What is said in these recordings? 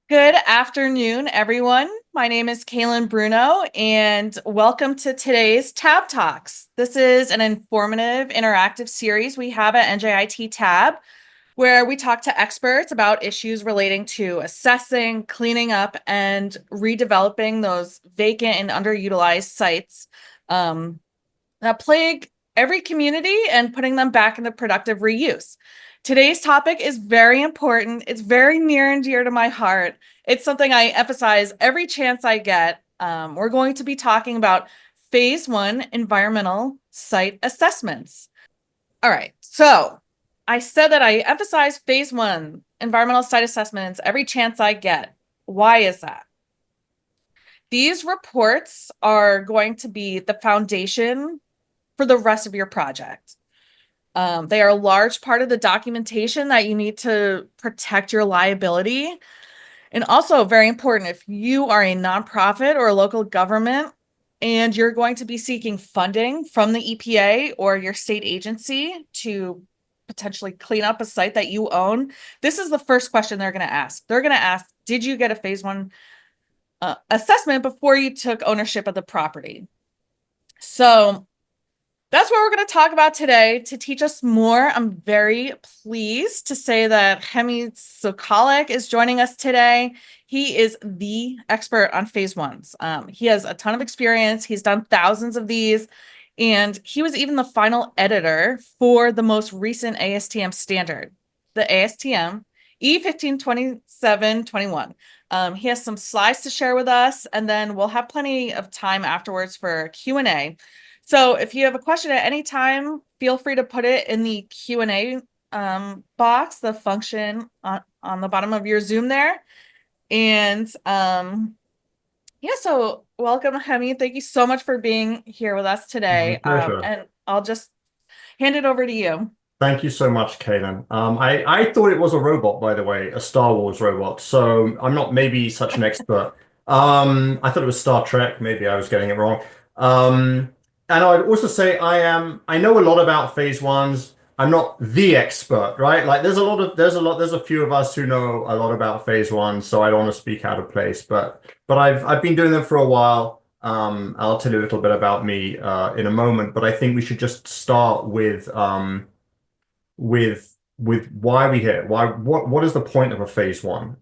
Good afternoon, everyone. My name is Cailyn Bruno, and welcome to today's TAB Talks. This is an informative, interactive series we have at NJIT TAB, where we talk to experts about issues relating to assessing, cleaning up, and redeveloping those vacant and underutilized sites that plague every community and putting them back into productive reuse. Today's topic is very important. It's very near and dear to my heart. It's something I emphasize every chance I get. We're going to be talking about phase one environmental site assessments. All right, so I said that I emphasize phase one environmental site assessments every chance I get. Why is that? These reports are going to be the foundation for the rest of your project. They are a large part of the documentation that you need to protect your liability. And also very important, if you are a nonprofit or a local government and you're going to be seeking funding from the EPA or your state agency to potentially clean up a site that you own, this is the first question they're going to ask. They're going to ask, did you get a phase one assessment before you took ownership of the property? So that's what we're going to talk about today. To teach us more, I'm very pleased to say that Chemmie Sokolic is joining us today. He is the expert on phase ones. He has a ton of experience. He's done thousands of these, and he was even the final editor for the most recent ASTM standard, the ASTM E152721. He has some slides to share with us, and then we'll have plenty of time afterwards for Q&A. So if you have a question at any time, feel free to put it in the Q&A box, the function on the bottom of your Zoom there. And yeah, so welcome, Chemmie. Thank you so much for being here with us today. My pleasure. And I'll just hand it over to you. Thank you so much, Cailyn. I thought it was a robot, by the way, a Star Wars robot. So I'm not maybe such an expert. I thought it was Star Trek. Maybe I was getting it wrong. And I'd also say I know a lot about phase ones. I'm not the expert, right? Like there's a few of us who know a lot about phase one, so I don't want to speak out of place, but I've been doing them for a while. I'll tell you a little bit about me in a moment, but I think we should just start with why we here. What is the point of a phase one?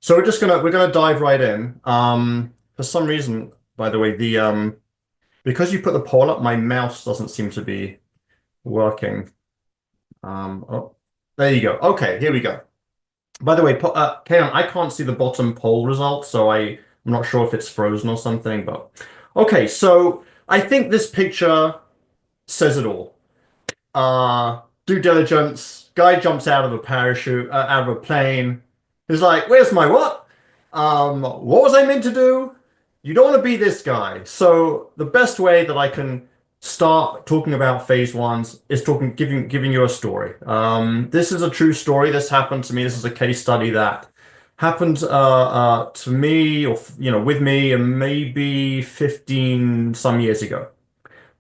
So we're gonna dive right in. For some reason, by the way, the because you put the poll up, my mouse doesn't seem to be working. Oh, there you go. Okay, here we go. By the way, Cailyn, I can't see the bottom poll result, so I'm not sure if it's frozen or something, but okay, so I think this picture says it all. Due diligence, guy jumps out of a parachute, out of a plane. He's like, where's my what? What was I meant to do? You don't want to be this guy. So the best way that I can start talking about phase ones is giving you a story. This is a true story. This happened to me. This is a case study that happened to me, or with me, and maybe 15 some years ago.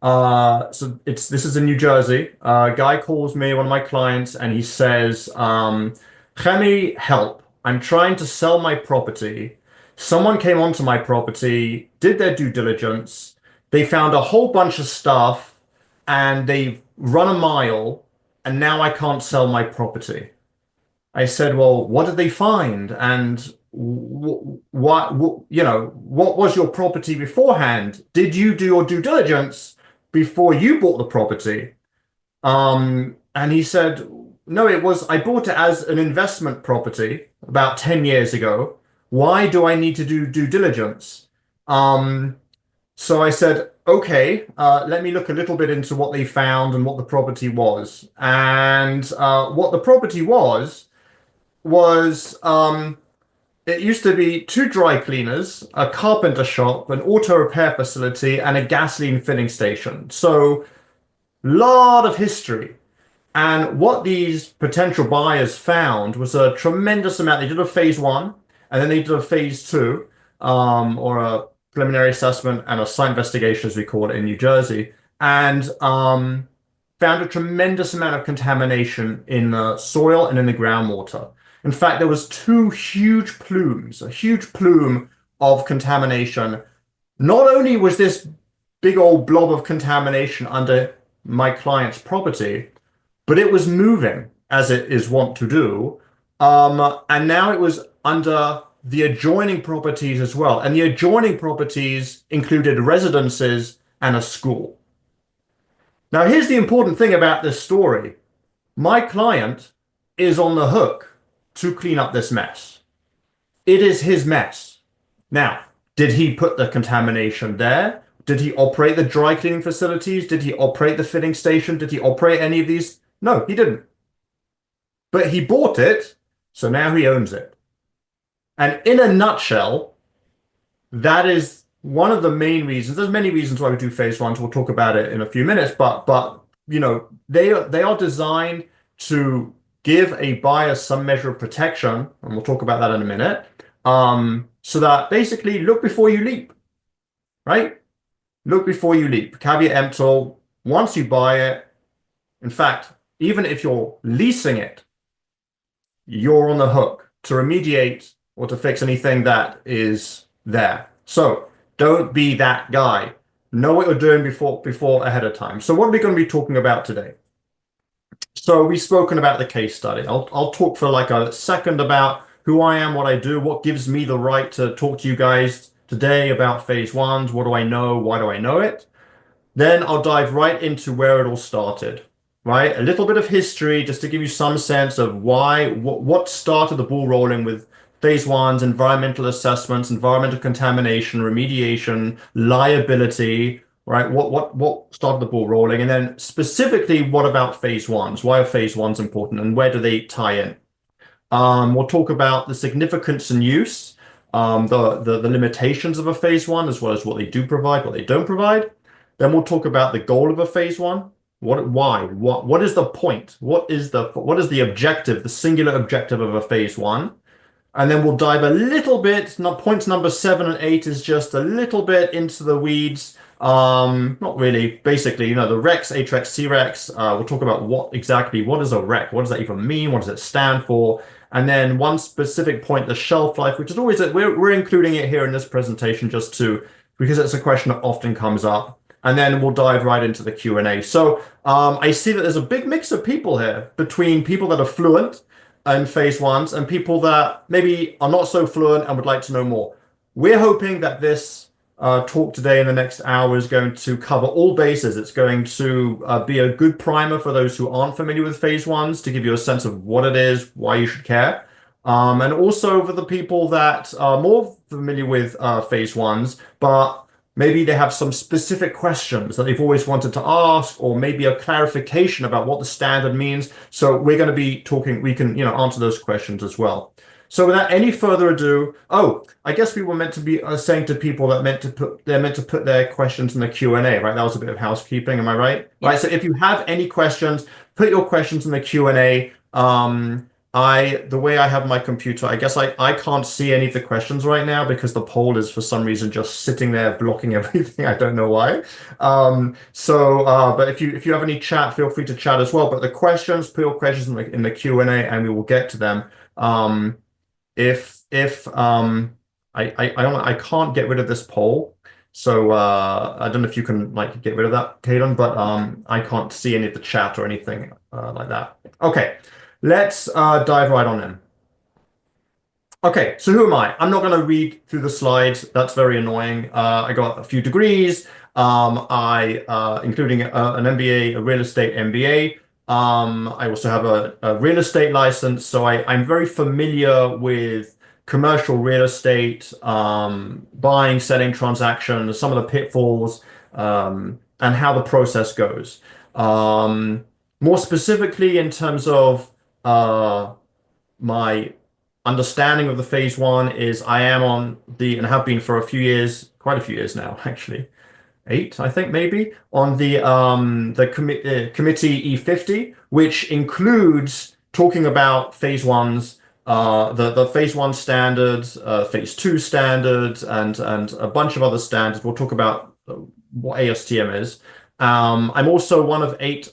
So this is in New Jersey. A guy calls me, one of my clients, and he says, Chemmie, help. I'm trying to sell my property. Someone came onto my property, did their due diligence. They found a whole bunch of stuff and they've run a mile and now I can't sell my property. I said, well, what did they find? And what was your property beforehand? Did you do your due diligence before you bought the property? And he said, no, I bought it as an investment property about 10 years ago. Why do I need to do due diligence? So I said, okay, let me look a little bit into what they found and what the property was. And what the property was it used to be two dry cleaners, a carpenter shop, an auto repair facility, and a gasoline filling station. So, lot of history. And what these potential buyers found was a tremendous amount. They did a phase one, and then they did a phase two, or a preliminary assessment and a site investigation, as we call it in New Jersey, and found a tremendous amount of contamination in the soil and in the groundwater. In fact, there was two huge plumes, a huge plume of contamination. Not only was this big old blob of contamination under my client's property, but it was moving as it is wont to do. And now it was under the adjoining properties as well. And the adjoining properties included residences and a school. Now, here's the important thing about this story. My client is on the hook to clean up this mess. It is his mess. Now, did he put the contamination there? Did he operate the dry cleaning facilities? Did he operate the filling station? Did he operate any of these? No, he didn't. But he bought it, so now he owns it. And in a nutshell, that is one of the main reasons. There's many reasons why we do phase ones. We'll talk about it in a few minutes, but you know, they are designed to give a buyer some measure of protection, and we'll talk about that in a minute. So that basically look before you leap, right? Look before you leap. Caveat emptor, once you buy it, in fact, even if you're leasing it, you're on the hook to remediate or to fix anything that is there. So don't be that guy. Know what you're doing before ahead of time. So what are we going to be talking about today? So we've spoken about the case study. I'll talk for like a second about who I am, what I do, what gives me the right to talk to you guys today about phase ones. What do I know? Why do I know it? Then I'll dive right into where it all started, right? A little bit of history just to give you some sense of what started the ball rolling with phase ones, environmental assessments, environmental contamination, remediation, liability, right? What started the ball rolling? And then specifically, what about phase ones? Why are phase ones important and where do they tie in? We'll talk about the significance and use, the limitations of a phase one, as well as what they do provide, what they don't provide. Then we'll talk about the goal of a phase one. What is the point? What is the objective, the singular objective of a phase one? And then we'll dive a little bit, not points number 7 and 8 is just a little bit into the weeds. Not really, basically, you know, the RECs, HRECs, CRECs, we'll talk about what is a REC? What does that even mean? What does it stand for? And then one specific point, the shelf life, which is always, we're including it here in this presentation just because it's a question that often comes up. And then we'll dive right into the Q&A. So I see that there's a big mix of people here between people that are fluent in phase ones and people that maybe are not so fluent and would like to know more. We're hoping that this talk today in the next hour is going to cover all bases. It's going to be a good primer for those who aren't familiar with phase ones to give you a sense of what it is, why you should care. And also for the people that are more familiar with phase ones, but maybe they have some specific questions that they've always wanted to ask, or maybe a clarification about what the standard means. So we're going to be talking, we can, answer those questions as well. So without any further ado, I guess we were meant to be saying to people that they're meant to put their questions in the Q&A, right? That was a bit of housekeeping, am I right? Yeah. Right. So if you have any questions, put your questions in the Q&A. The way I have my computer, I guess I can't see any of the questions right now because the poll is for some reason just sitting there blocking everything. I don't know why. But if you have any chat, feel free to chat as well. But the questions, put your questions in the Q&A and we will get to them. I can't get rid of this poll. So I don't know if you can get rid of that, Cailyn, but I can't see any of the chat or anything like that. Okay. Let's dive right on in. Okay, so who am I? I'm not going to read through the slides. That's very annoying. I got a few degrees, including an MBA, a real estate MBA. I also have a real estate license, so I'm very familiar with commercial real estate, buying, selling transactions, some of the pitfalls, and how the process goes. More specifically, in terms of my understanding of the phase one is I am on and have been for a few years, quite a few years now, actually, 8, I think maybe, on the committee E50, which includes talking about phase ones, the phase one standards, phase two standards, and a bunch of other standards. We'll talk about what ASTM is. I'm also one of 8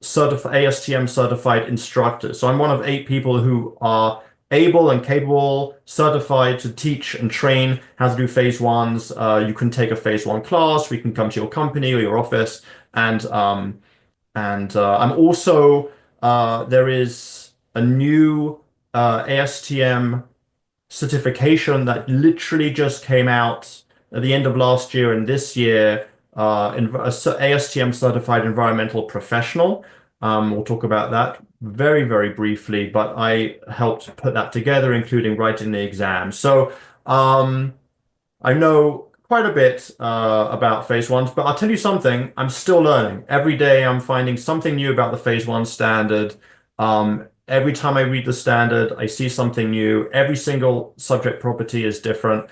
ASTM certified instructors. So I'm one of 8 people who are able and capable, certified to teach and train how to do phase ones. You can take a phase one class. We can come to your company or your office, and I'm also there is a new ASTM certification that literally just came out at the end of last year and this year, ASTM certified environmental professional. We'll talk about that very, very briefly, but I helped put that together, including writing the exam. So I know quite a bit about phase ones, but I'll tell you something, I'm still learning. Every day I'm finding something new about the phase one standard. Every time I read the standard, I see something new. Every single subject property is different,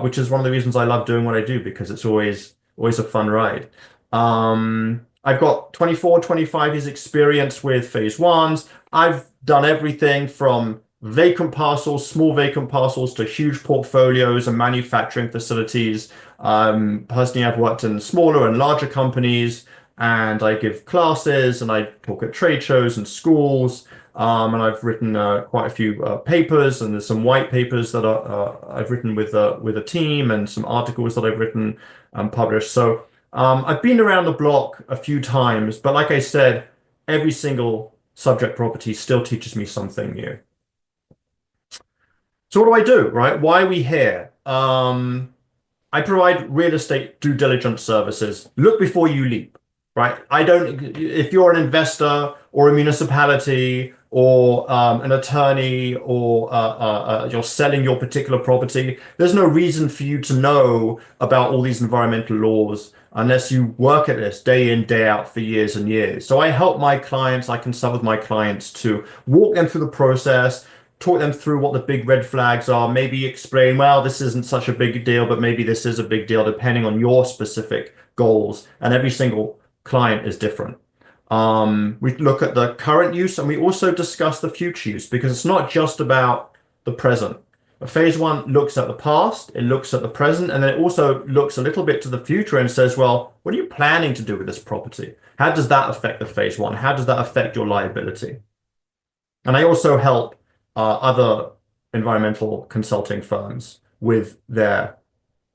which is one of the reasons I love doing what I do because it's always a fun ride. I've got 24, 25 years experience with phase ones. I've done everything from vacant parcels, small vacant parcels to huge portfolios and manufacturing facilities. Personally, I've worked in smaller and larger companies, and I give classes and I talk at trade shows and schools. And I've written quite a few papers, and there's some white papers that I've written with a team, and some articles that I've written and published. So I've been around the block a few times, but like I said, every single subject property still teaches me something new. So what do I do, right? Why are we here? I provide real estate due diligence services. Look before you leap, right? I don't, if you're an investor or a municipality or an attorney or you're selling your particular property, there's no reason for you to know about all these environmental laws unless you work at this day in, day out for years and years. So I help my clients, I consult with my clients to walk them through the process, talk them through what the big red flags are, maybe explain, well, this isn't such a big deal, but maybe this is a big deal depending on your specific goals. And every single client is different. We look at the current use and we also discuss the future use because it's not just about the present. Phase one looks at the past, it looks at the present, and then it also looks a little bit to the future and says, well, what are you planning to do with this property? How does that affect the phase one? How does that affect your liability? And I also help other environmental consulting firms with their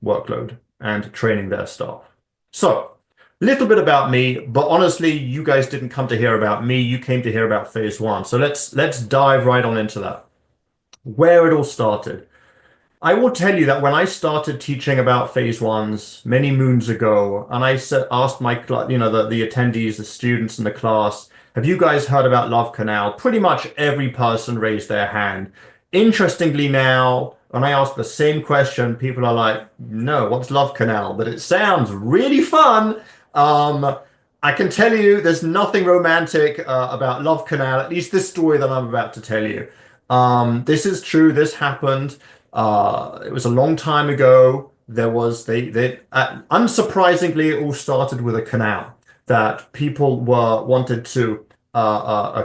workload and training their staff. So, a little bit about me, but honestly, you guys didn't come to hear about me. You came to hear about phase one. So let's dive right on into that. Where it all started. I will tell you that when I started teaching about phase ones many moons ago, and asked my, the attendees, the students in the class, have you guys heard about Love Canal? Pretty much every person raised their hand. Interestingly now, when I ask the same question, people are like, no, what's Love Canal? But it sounds really fun. I can tell you there's nothing romantic about Love Canal, at least this story that I'm about to tell you. This is true. This happened. It was a long time ago. There was unsurprisingly, it all started with a canal that people wanted to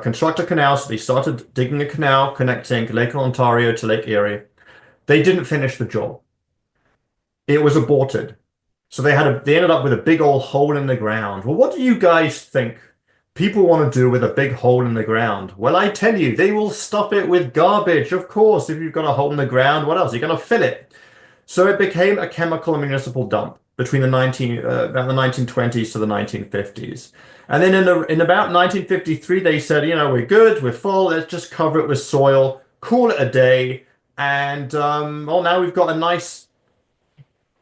construct a canal. So they started digging a canal connecting Lake Ontario to Lake Erie. They didn't finish the job. It was aborted. So they ended up with a big old hole in the ground. Well, what do you guys think people want to do with a big hole in the ground? Well, I tell you, they will stuff it with garbage. Of course, if you've got a hole in the ground, what else? You're going to fill it. So it became a chemical and municipal dump between about the 1920s to the 1950s. And then in about 1953, they said, we're good, we're full, let's just cover it with soil, call it a day. And well, now we've got a nice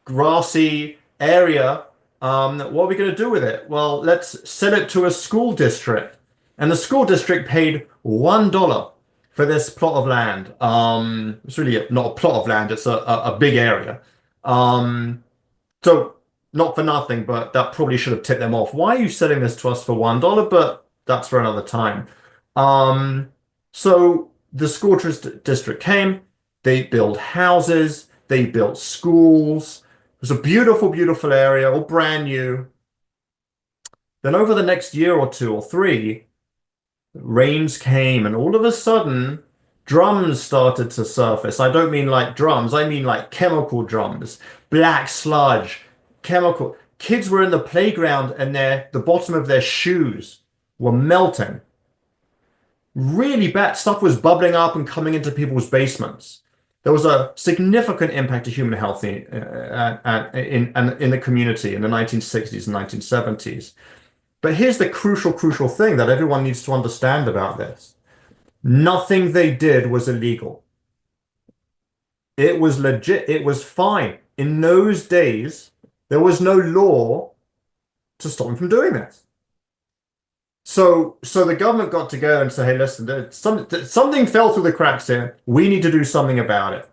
grassy area. What are we going to do with it? Well, let's sell it to a school district. And the school district paid $1 for this plot of land. It's really not a plot of land, it's a big area. So not for nothing, but that probably should have tipped them off. Why are you selling this to us for $1? But that's for another time. So the school district came, they built houses, they built schools. It was a beautiful, beautiful area, all brand new. Then over the next year or two or three, rains came, and all of a sudden, drums started to surface. I don't mean like drums, I mean like chemical drums, black sludge, chemical. Kids were in the playground and the bottom of their shoes were melting. really bad stuff was bubbling up and coming into people's basements. There was a significant impact to human health in the community in the 1960s and 1970s. But here's the crucial thing that everyone needs to understand about this. Nothing they did was illegal. It was legit. It was fine. In those days, there was no law to stop them from doing this. So the government got together and said, hey, listen, something fell through the cracks here. We need to do something about it.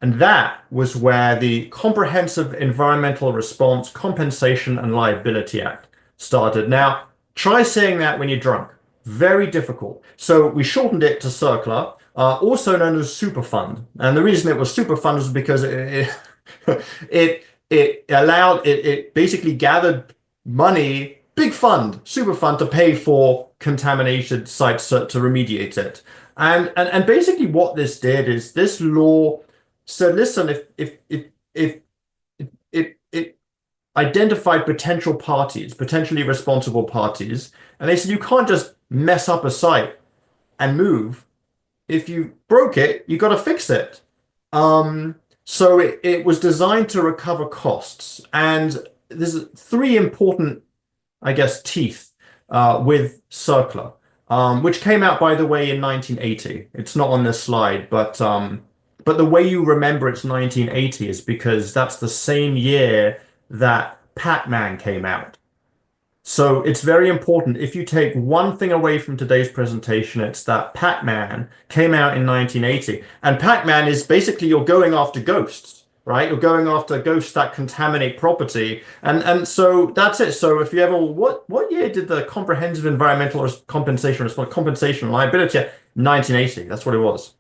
And that was where the Comprehensive Environmental Response Compensation and Liability Act started. Now, try saying that when you're drunk. Very difficult. So we shortened it to CERCLA, also known as Superfund. And the reason it was Superfund was because it basically gathered money, big fund, super fund, to pay for contaminated sites to remediate it. And basically what this did is this law said, listen, if it identified potential parties, potentially responsible parties, and they said you can't just mess up a site and move. If you broke it, you got to fix it. So it was designed to recover costs, and there's three important, I guess, teeth with CERCLA, which came out, by the way, in 1980. It's not on this slide, but the way you remember it's 1980 is because that's the same year that Pac-Man came out. So it's very important. If you take one thing away from today's presentation, it's that Pac-Man came out in 1980. And Pac-Man is basically you're going after ghosts, right? You're going after ghosts that contaminate property. And so that's it. So if you ever, what year did the Comprehensive Environmental Compensation Liability Act? 1980. That's what it was.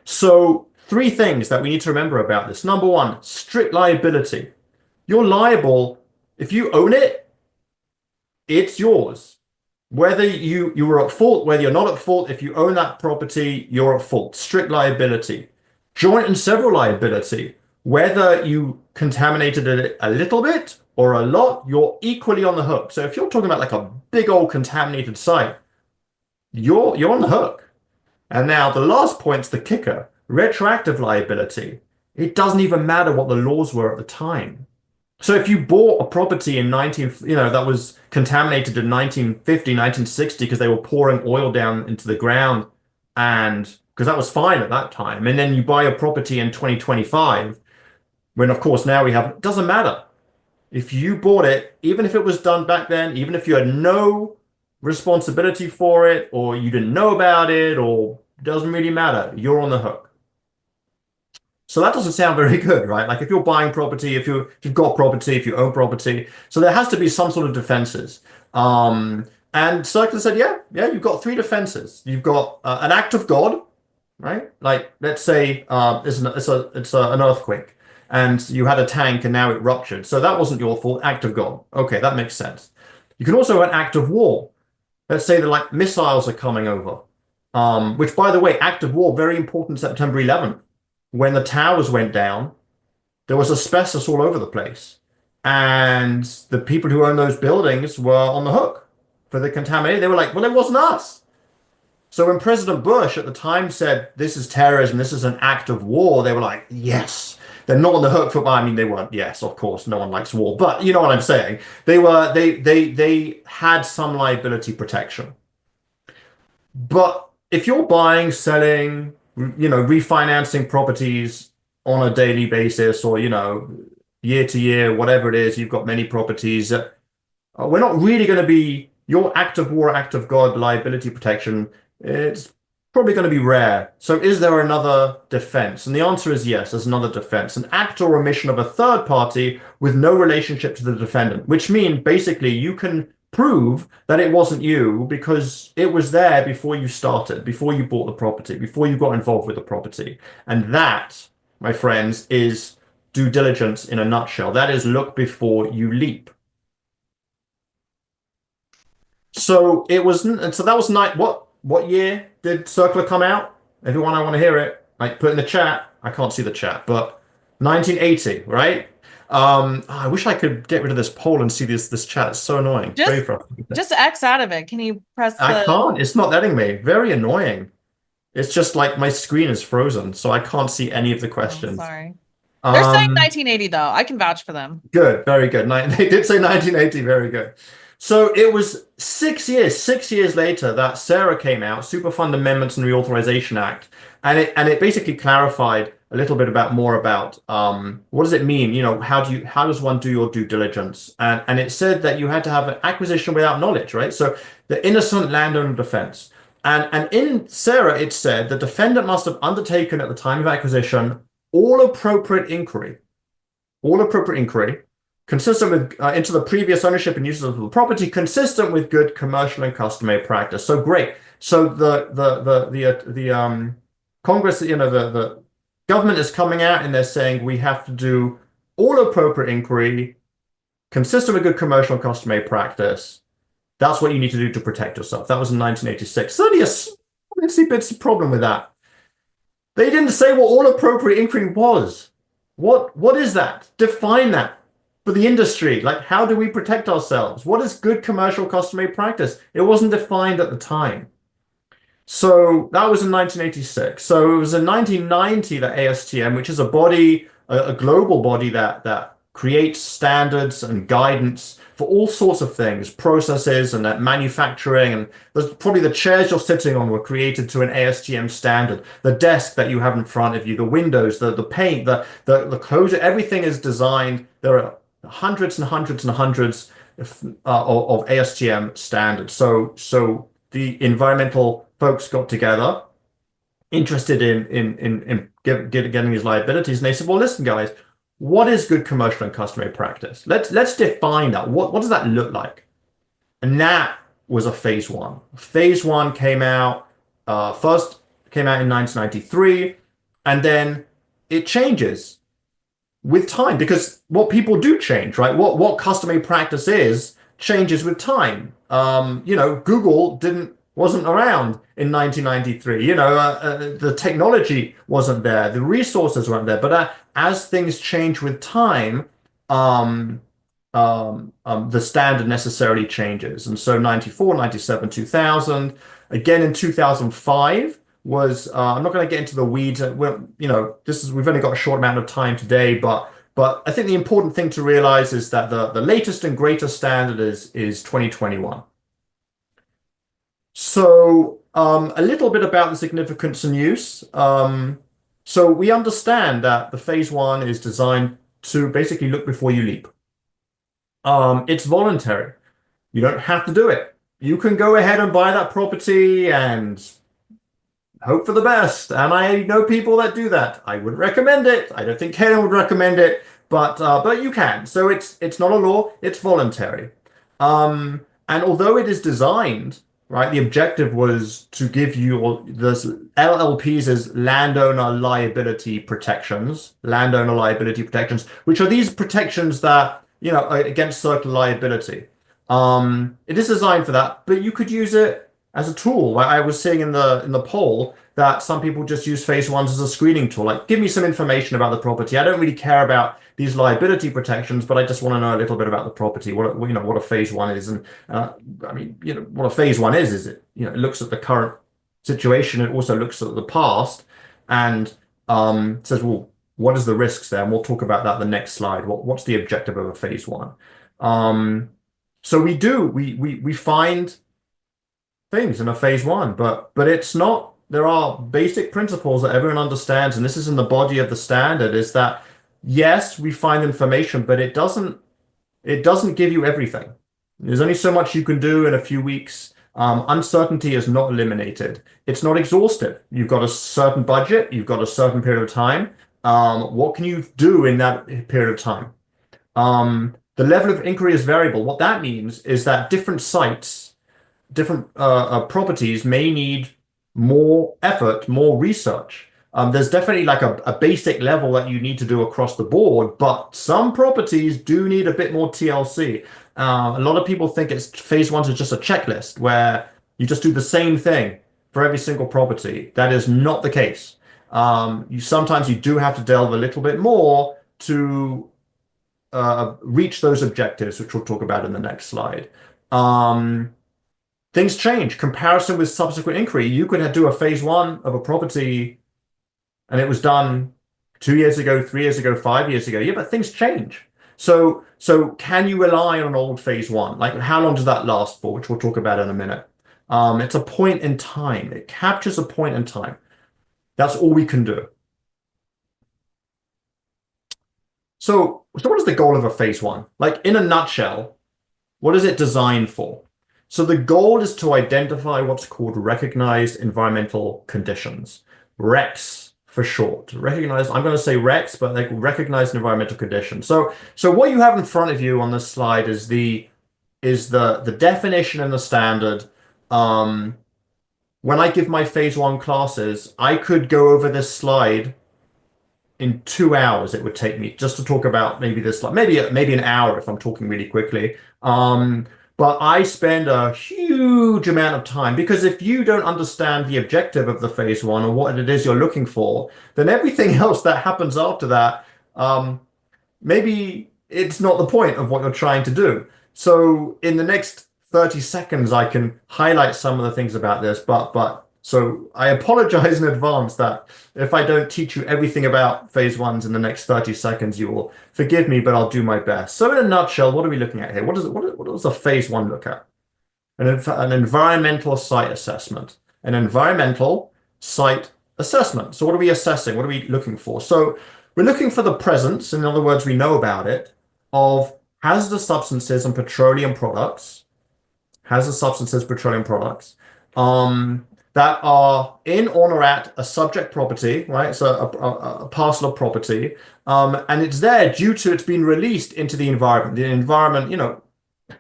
So three things that we need to remember about this. Number one, strict liability. You're liable if you own it. It's yours. Whether you were at fault, whether you're not at fault, if you own that property, you're at fault. Strict liability. Joint and several liability. Whether you contaminated it a little bit or a lot, you're equally on the hook. So if you're talking about like a big old contaminated site, you're on the hook. And now the last point's the kicker. Retroactive liability. It doesn't even matter what the laws were at the time. So if you bought a property in that was contaminated in 1950, 1960 because they were pouring oil down into the ground and because that was fine at that time. And then you buy a property in 2025 when of course now it doesn't matter. If you bought it, even if it was done back then, even if you had no responsibility for it or you didn't know about it or it doesn't really matter, you're on the hook. So that doesn't sound very good, right? Like if you're buying property, if you've got property, if you own property, so there has to be some sort of defenses. And CERCLA said, yeah, you've got three defenses. You've got an act of God, right? Like let's say it's an earthquake, and you had a tank and now it ruptured. So that wasn't your fault. Act of God. Okay, that makes sense. You can also have an act of war. Let's say that like missiles are coming over, which by the way, act of war, very important September 11th. When the towers went down, there was asbestos all over the place. And the people who owned those buildings were on the hook for the contamination. They were like, well, it wasn't us. So when President Bush at the time said, this is terrorism, this is an act of war, they were like, yes. They're not on the hook for, I mean, they weren't, yes, of course, no one likes war. But you know what I'm saying? They had some liability protection. But if you're buying, selling, refinancing properties on a daily basis or, year to year, whatever it is, you've got many properties. We're not really going to be your act of war, act of God, liability protection. It's probably going to be rare. So is there another defense? And the answer is yes, there's another defense. An act or omission of a third party with no relationship to the defendant, which means basically you can prove that it wasn't you because it was there before you started, before you bought the property, before you got involved with the property. And that, my friends, is due diligence in a nutshell. That is look before you leap. So it was, and so that was what year did CERCLA come out? Everyone, I want to hear it. Like put in the chat. I can't see the chat, but 1980, right? I wish I could get rid of this poll and see this chat. It's so annoying. Very Just frustrating. just X out of it. Can you press I the can't. It's not letting me. Very annoying. It's just like my screen is frozen, so I can't see any of the Oh, questions. sorry. They're saying Um, 1980 though. I can vouch for them. Good, very good. They did say 1980, very good. So it was 6 years later that Sarah came out, Superfund Amendments and Reauthorization Act, and it basically clarified a little bit about more about what does it mean? How does one do your due diligence? And it said that you had to have an acquisition without knowledge, right? So the innocent landowner defense. And in Sarah, it said the defendant must have undertaken at the time of acquisition all appropriate inquiry consistent with into the previous ownership and uses of the property, consistent with good commercial and customary practice. So great. So the Congress, the government is coming out and they're saying we have to do all appropriate inquiry, consistent with good commercial and customary practice. That's what you need to do to protect yourself. That was in 1986. There's only a bitsy problem with that. They didn't say what all appropriate inquiry was. What is that? Define that for the industry. Like, how do we protect ourselves? What is good commercial customary practice? It wasn't defined at the time. So that was in 1986. So it was in 1990 that ASTM, which is a body, a global body that creates standards and guidance for all sorts of things, processes and manufacturing. And there's probably the chairs you're sitting on were created to an ASTM standard. The desk that you have in front of you, the windows, the paint, the closure, everything is designed. There are hundreds and hundreds and hundreds of ASTM standards. So the environmental folks got together, interested in getting these liabilities, and they said, "Well, listen, guys, what is good commercial and customary practice? Let's define that. What does that look like?" And that was a phase one. Phase one came out first came out in 1993, and then it changes with time because what people do change, right? What customary practice is changes with time. Google didn't wasn't around in 1993. The technology wasn't there, the resources weren't there. But as things change with time, um, the standard necessarily changes. And so 94, 97, 2000, again in 2005 was I'm not going to get into the weeds. We've only got a short amount of time today, but I think the important thing to realize is that the latest and greatest standard is 2021. So a little bit about the significance and use. So we understand that the phase one is designed to basically look before you leap. It's voluntary. You don't have to do it. You can go ahead and buy that property and hope for the best. And I know people that do that. I wouldn't recommend it. I don't think Cailyn would recommend it, but you can. So it's not a law. It's voluntary. And although it is designed, right, the objective was to give you this LLPs as landowner liability protections, which are these protections that, against circular liability. It is designed for that, but you could use it as a tool. I was seeing in the poll that some people just use phase ones as a screening tool. Like, give me some information about the property. I don't really care about these liability protections, but I just want to know a little bit about the property. What a phase one is, and what a phase one is it looks at the current situation. It also looks at the past and says, well, what is the risks there? And we'll talk about that the next slide. What's the objective of a phase one? So we find things in a phase one, but it's not. There are basic principles that everyone understands, and this is in the body of the standard, is that yes, we find information, but it doesn't give you everything. There's only so much you can do in a few weeks. Uncertainty is not eliminated. It's not exhaustive. You've got a certain budget, you've got a certain period of time. What can you do in that period of time? The level of inquiry is variable. What that means is that different sites, different properties may need more effort, more research. There's definitely like a basic level that you need to do across the board, but some properties do need a bit more TLC. A lot of people think it's phase one is just a checklist where you just do the same thing for every single property. That is not the case. Sometimes you do have to delve a little bit more to reach those objectives, which we'll talk about in the next slide. Um, Things change. Comparison with subsequent inquiry. You could do a phase one of a property and it was done 2 years ago, 3 years ago, 5 years ago. Yeah, but things change. So can you rely on an old phase one? Like how long does that last for, which we'll talk about in a minute. It's a point in time. It captures a point in time. That's all we can do. So what is the goal of a phase one? Like in a nutshell, what is it designed for? So the goal is to identify what's called recognized environmental conditions, RECs for short. Recognized, I'm going to say RECs, but like recognized environmental conditions. So what you have in front of you on this slide is the definition and the standard. When I give my phase one classes, I could go over this slide in 2 hours. It would take me just to talk about maybe this, like maybe an hour if I'm talking really quickly. But I spend a huge amount of time because if you don't understand the objective of the phase one or what it is you're looking for, then everything else that happens after that, maybe it's not the point of what you're trying to do. So in the next 30 seconds, I can highlight some of the things about this, but so I apologize in advance that if I don't teach you everything about phase ones in the next 30 seconds, you will forgive me, but I'll do my best. So in a nutshell, what are we looking at here? What does a phase one look at? An environmental site assessment. An environmental site assessment. So what are we assessing? What are we looking for? So we're looking for the presence, in other words, we know about it, of hazardous substances and petroleum products, that are in or at a subject property, right? So a parcel of property, and it's there due to it's been released into the environment. The environment,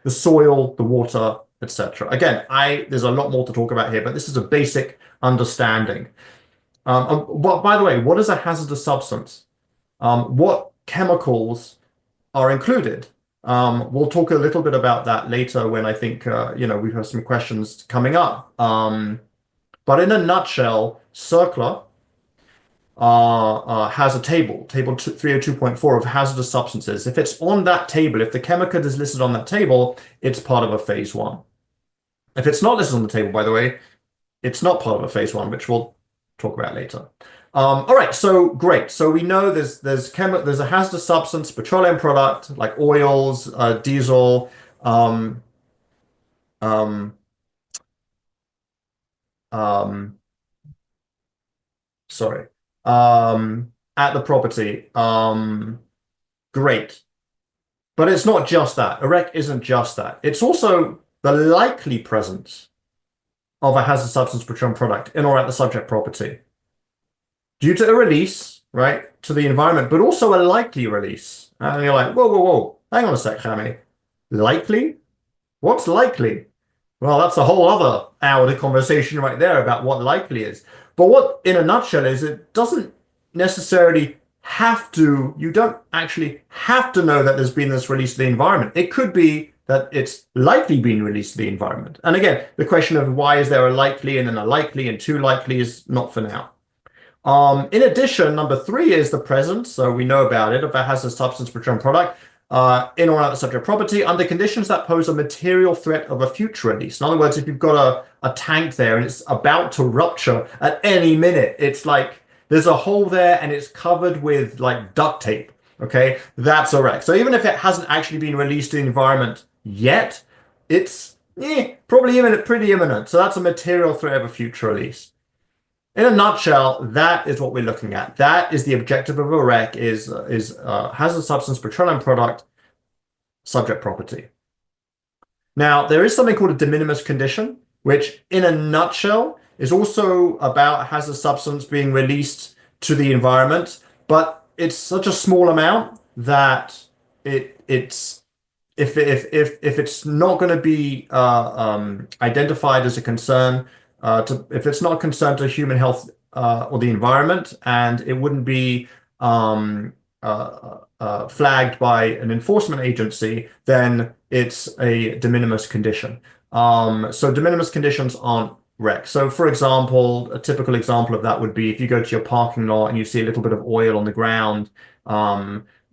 the soil, the water, etc. Again, there's a lot more to talk about here, but this is a basic understanding. But by the way, what is a hazardous substance? What chemicals are included? We'll talk a little bit about that later when I think we have some questions coming up. But in a nutshell, CERCLA has a table 302.4 of hazardous substances. If it's on that table, if the chemical is listed on that table, it's part of a phase one. If it's not listed on the table, by the way, it's not part of a phase one, which we'll talk about later. All right, so great. So we know there's a hazardous substance, petroleum product like oils, diesel, um, sorry, at the property. Great. But it's not just that. A REC isn't just that. It's also the likely presence of a hazardous substance petroleum product in or at the subject property due to a release, right, to the environment, but also a likely release. And you're like, whoa, whoa, whoa, hang on a sec, Chemmie. Likely? What's likely? Well, that's a whole other hour of conversation right there about what likely is. But what, in a nutshell, is it doesn't necessarily have to, you don't actually have to know that there's been this release to the environment. It could be that it's likely been released to the environment. And again, the question of why is there a likely and then a likely and two likely is not for now. In addition, number 3 is the presence. So we know about it, if it has a substance petroleum product in or out of the subject property under conditions that pose a material threat of a future release. In other words, if you've got a tank there and it's about to rupture at any minute, it's like there's a hole there and it's covered with like duct tape. Okay, that's a wreck. So even if it hasn't actually been released to the environment yet, it's probably pretty imminent. So that's a material threat of a future release. In a nutshell, that is what we're looking at. That is the objective of a REC is hazardous substance petroleum product subject property. Now, there is something called a de minimis condition, which in a nutshell is also about hazardous substance being released to the environment, but it's such a small amount that it's if it's not going to be identified as a concern, if it's not a concern to human health or the environment, and it wouldn't be flagged by an enforcement agency, then it's a de minimis condition. So de minimis conditions aren't REC. So for example, a typical example of that would be if you go to your parking lot and you see a little bit of oil on the ground,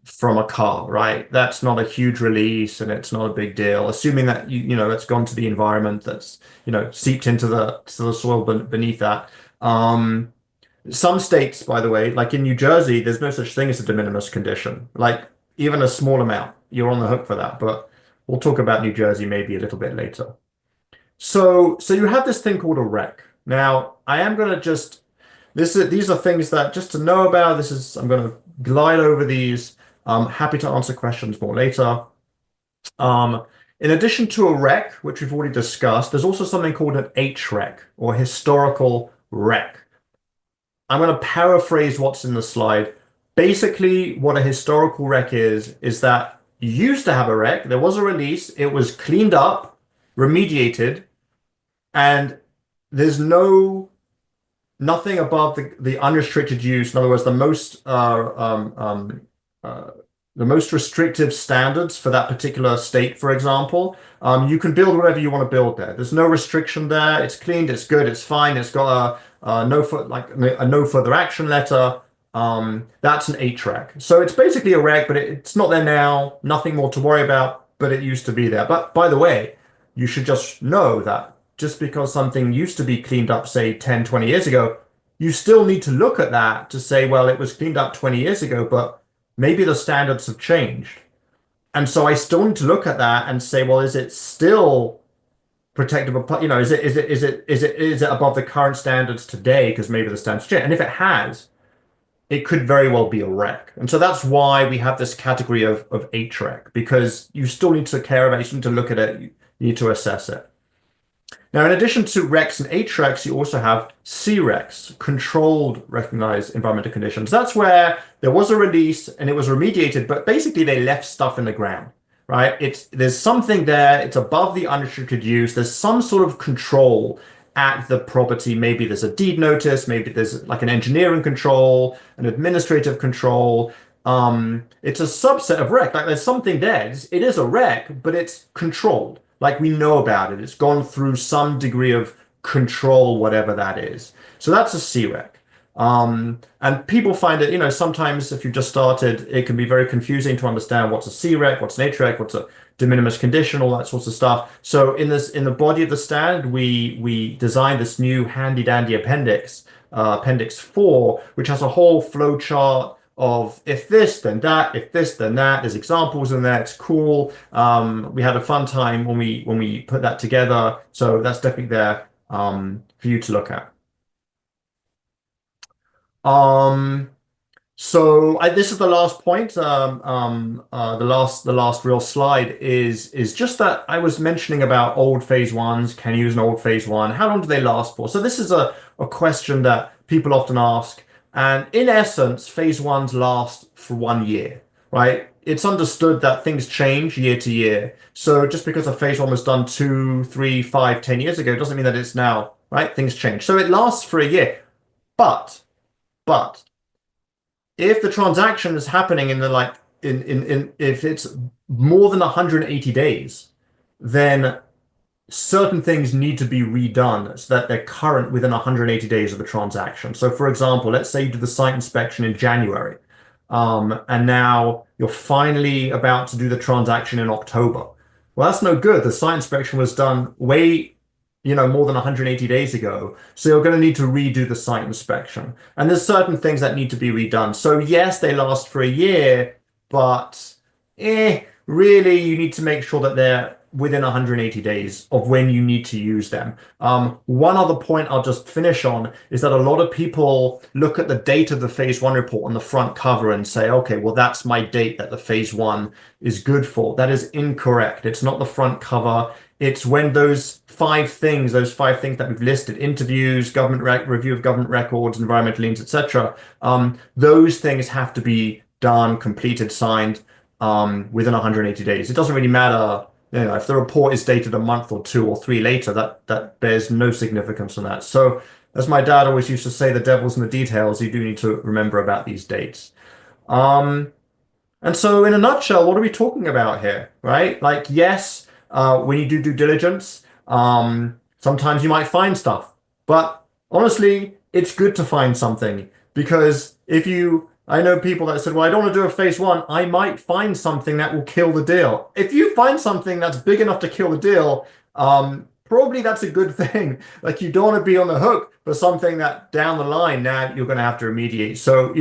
from a car, right? That's not a huge release and it's not a big deal. Assuming that it's gone to the environment, that's seeped into the soil beneath that. Um, some states, by the way, like in New Jersey, there's no such thing as a de minimis condition. Like even a small amount, you're on the hook for that. But we'll talk about New Jersey maybe a little bit later. So you have this thing called a rec. Now, I am going to just these are things that just to know about. I'm going to glide over these. I'm happy to answer questions more later. Um, in addition to a rec, which we've already discussed, there's also something called an HREC or historical rec. I'm going to paraphrase what's in the slide. Basically, what a historical rec is that you used to have a rec, there was a release, it was cleaned up, remediated, and there's nothing above the unrestricted use. In other words, uh, the most restrictive standards for that particular state, for example. You can build whatever you want to build there. There's no restriction there. It's cleaned. It's good. It's fine. It's got a no further action letter. That's an HREC. So it's basically a rec, but it's not there now. Nothing more to worry about. But it used to be there. But by the way, you should just know that just because something used to be cleaned up, say 10, 20 years ago, you still need to look at that to say, well, it was cleaned up 20 years ago, but maybe the standards have changed. And so I still need to look at that and say, well, is it still protective of, is it above the current standards today? Because maybe the standards change. And if it has, it could very well be a rec. And so that's why we have this category of HREC, because you still need to care about it, you still need to look at it, you need to assess it. Now, in addition to RECs and HRECs, you also have CRECs, controlled recognized environmental conditions. That's where there was a release and it was remediated, but basically they left stuff in the ground, right? There's something there, it's above the unrestricted use, there's some sort of control at the property. Maybe there's a deed notice, maybe there's like an engineering control, an administrative control. It's a subset of rec. Like there's something there. It is a rec, but it's controlled. Like we know about it. It's gone through some degree of control, whatever that is. So that's a CREC. And people find it, sometimes if you've just started, it can be very confusing to understand what's a CREC, what's an HREC, what's a de minimis condition, all that sorts of stuff. So in the body of the standard, we designed this new handy dandy appendix, Appendix 4, which has a whole flow chart of if this, then that, if this, then that. There's examples in there. It's cool. We had a fun time when we put that together. So that's definitely there for you to look at. This is the last point. The last real slide is just that I was mentioning about old phase ones. Can you use an old phase one? How long do they last for? So this is a question that people often ask. And in essence, phase ones last for 1 year, right? It's understood that things change year to year. So just because a phase one was done 2, 3, 5, 10 years ago, doesn't mean that it's now, right? Things change. So it lasts for a year. But if the transaction is happening in the if it's more than 180 days, then certain things need to be redone so that they're current within 180 days of the transaction. So for example, let's say you did the site inspection in January, and now you're finally about to do the transaction in October. Well, that's no good. The site inspection was done way, more than 180 days ago. So you're going to need to redo the site inspection. And there's certain things that need to be redone. So yes, they last for a year, but really you need to make sure that they're within 180 days of when you need to use them. One other point I'll just finish on is that a lot of people look at the date of the phase one report on the front cover and say, okay, well, that's my date that the phase one is good for. That is incorrect. It's not the front cover. It's when those five things that we've listed, interviews, review of government records, environmental liens, etc., those things have to be done, completed, signed within 180 days. It doesn't really matter, if the report is dated a month or 2 or 3 later, that bears no significance on that. So as my dad always used to say, the devil's in the details. You do need to remember about these dates. And so in a nutshell, what are we talking about here, right? Like, yes, when you do due diligence, sometimes you might find stuff, but honestly, it's good to find something because if you I know people that said, well, I don't want to do a phase one. I might find something that will kill the deal. If you find something that's big enough to kill the deal, probably that's a good thing. Like you don't want to be on the hook for something that down the line now you're going to have to remediate. So,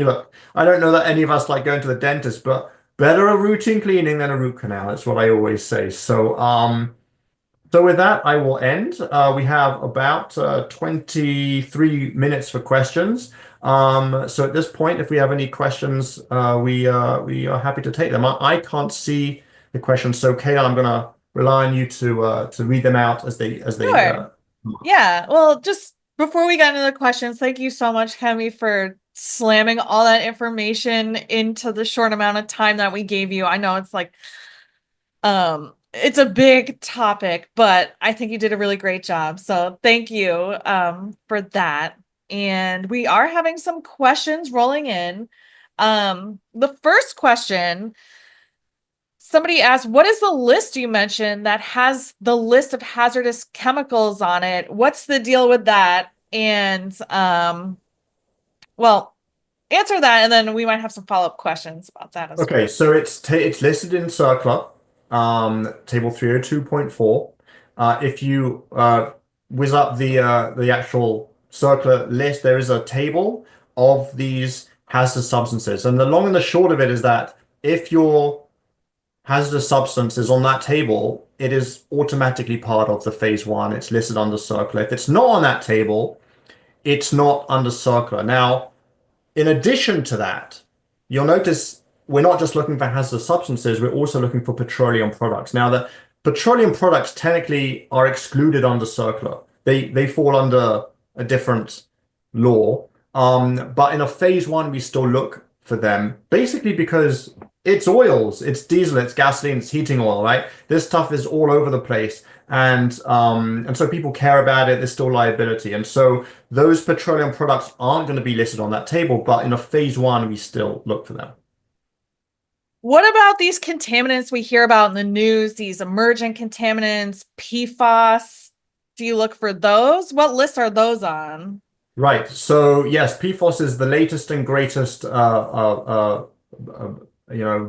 I don't know that any of us like going to the dentist, but better a routine cleaning than a root canal. That's what I always say. So with that, I will end. We have about 23 minutes for questions. So at this point, if we have any questions, we are happy to take them. I can't see the questions, so Kaylin, I'm going to rely on you to read them out as they Sure. Yeah. Well, just before we get into the questions, thank you so much, Chemmie, for slamming all that information into the short amount of time that we gave you. I know it's like it's a big topic, but I think you did a really great job. So thank you for that. And we are having some questions rolling in. The first question, somebody asked, what is the list you mentioned that has the list of hazardous chemicals on it? What's the deal with that? And well, answer that, and then we might have some follow-up questions about that as Okay, well. so it's listed in Circular, table 302.4. If you whiz up the actual Circular list, there is a table of these hazardous substances. And the long and the short of it is that if your hazardous substance is on that table, it is automatically part of the phase one. It's listed under Circular. If it's not on that table, it's not under Circular. Now, in addition to that, you'll notice we're not just looking for hazardous substances, we're also looking for petroleum products. Now, the petroleum products technically are excluded under Circular. They fall under a different law. But in a phase one, we still look for them, basically because it's oils, it's diesel, it's gasoline, it's heating oil, right? This stuff is all over the place. And so people care about it, there's still liability. And so those petroleum products aren't going to be listed on that table, but in a phase one, we still look for them. What about these contaminants we hear about in the news, these emergent contaminants, PFAS? Do you look for those? What lists are those on? Right. So yes, PFOS is the latest and greatest uh,